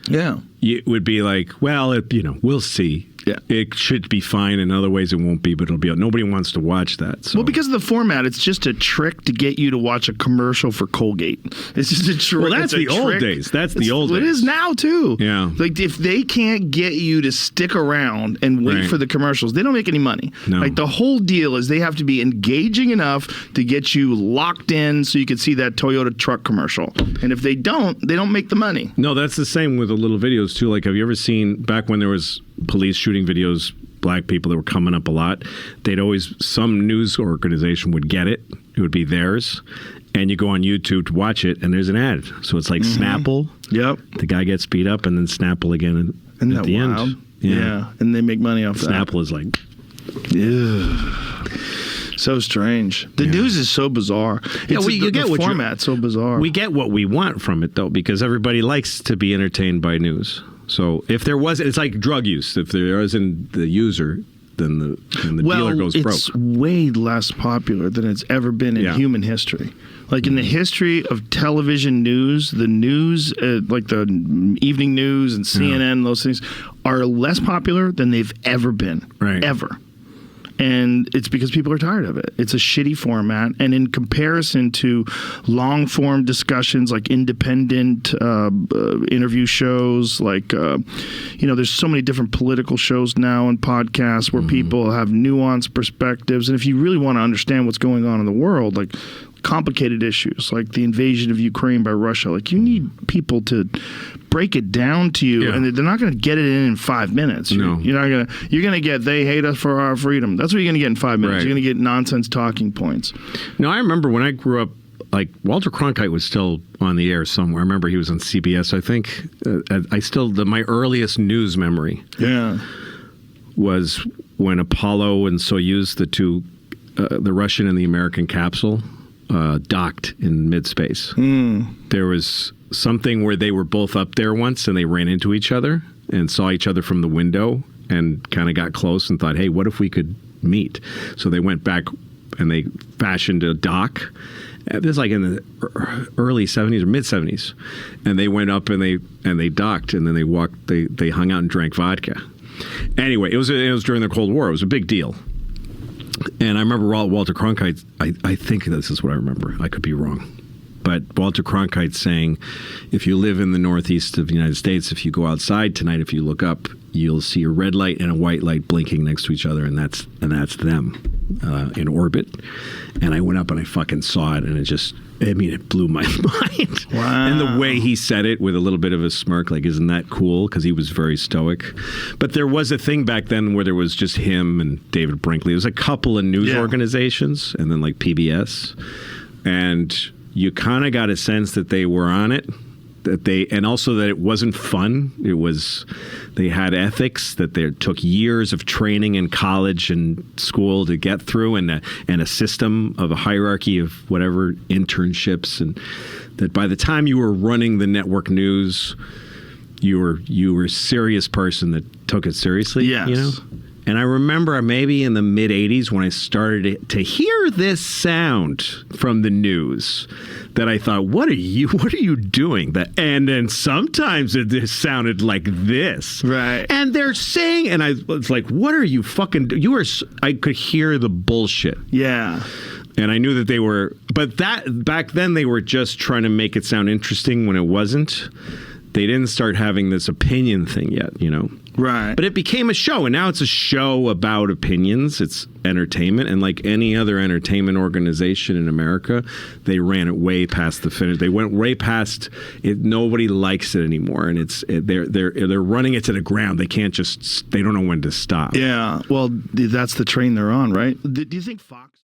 Yeah. It would be like, well, we'll see. Yeah. It should be fine. In other ways, it won't be, but it'll be. Nobody wants to watch that. So. Well, because of the format, it's just a trick to get you to watch a commercial for Colgate. It's just a trick. Well, that's the old days. That's the old days. It is now, too. Yeah. Like, if they can't get you to stick around and wait for the commercials, they don't make any money. No. Like, the whole deal is they have to be engaging enough to get you locked in so you can see that Toyota truck commercial. And if they don't make the money. No, that's the same with the little videos, too. Like, have you ever seen, back when there was police shooting videos, black people that were coming up a lot, some news organization would get it. It would be theirs. And you go on YouTube to watch it, and there's an ad. So it's like Snapple. Yep. The guy gets beat up, and then Snapple again at the wild? end. Yeah. And they make money off Snapple is like... Yeah. So strange. The news is so bizarre. The format's so bizarre. We get what we want from it, though, because everybody likes to be entertained by news. So if there was, it's like drug use. If there isn't the user, then the dealer goes broke. It's way less popular than it's ever been in human history. Like in the history of television news, the news, like the evening news and CNN, those things are less popular than they've ever been. Right. Ever. And it's because people are tired of it. It's a shitty format. And in comparison to long-form discussions like independent interview shows, like, there's so many different political shows now and podcasts where people have nuanced perspectives. And if you really want to understand what's going on in the world, like complicated issues like the invasion of Ukraine by Russia, like you need people to break it down to you, and they're not going to get it in 5 minutes. No. You're going to get, they hate us for our freedom. That's what you're going to get in 5 minutes. Right. You're going to get nonsense talking points. No, I remember when I grew up, like Walter Cronkite was still on the air somewhere. I remember he was on CBS, I think. My earliest news memory was when Apollo and Soyuz, the two, the Russian and the American capsule, docked in mid-space. There was something where they were both up there once and they ran into each other and saw each other from the window and kind of got close and thought, hey, what if we could meet? So they went back and they fashioned a dock. This is like in the early 70s or mid 70s. And they went up and they docked, and then they hung out and drank vodka. Anyway, it was during the Cold War. It was a big deal. And I remember Walter Cronkite, I think this is what I remember. I could be wrong. But Walter Cronkite saying, if you live in the northeast of the United States, if you go outside tonight, if you look up, you'll see a red light and a white light blinking next to each other, and that's them in orbit. And I went up and I fucking saw it, and it blew my mind. Wow. And the way he said it with a little bit of a smirk, like, isn't that cool? Because he was very stoic. But there was a thing back then where there was just him and David Brinkley. There was a couple of news organizations, and then like PBS. And you kind of got a sense that they were on it, and also that it wasn't fun. They had ethics, that they took years of training in college and school to get through, and a system of a hierarchy of whatever internships, and that by the time you were running the network news, you were a serious person that took it seriously. Yes. And I remember maybe in the mid-'80s when I started to hear this sound from the news that I thought, what are you doing? And then sometimes it sounded like this. Right. And they're saying, and I was like, what are you fucking doing? I could hear the bullshit. Yeah. And I knew that they were, but that back then they were just trying to make it sound interesting when it wasn't. They didn't start having this opinion thing yet, Right. But it became a show, and now it's a show about opinions. It's entertainment, and like any other entertainment organization in America, they ran it way past the finish. They went way past it. Nobody likes it anymore, and they're running it to the ground. They can't they don't know when to stop. Yeah. Well, that's the train they're on, right? Do you think Fox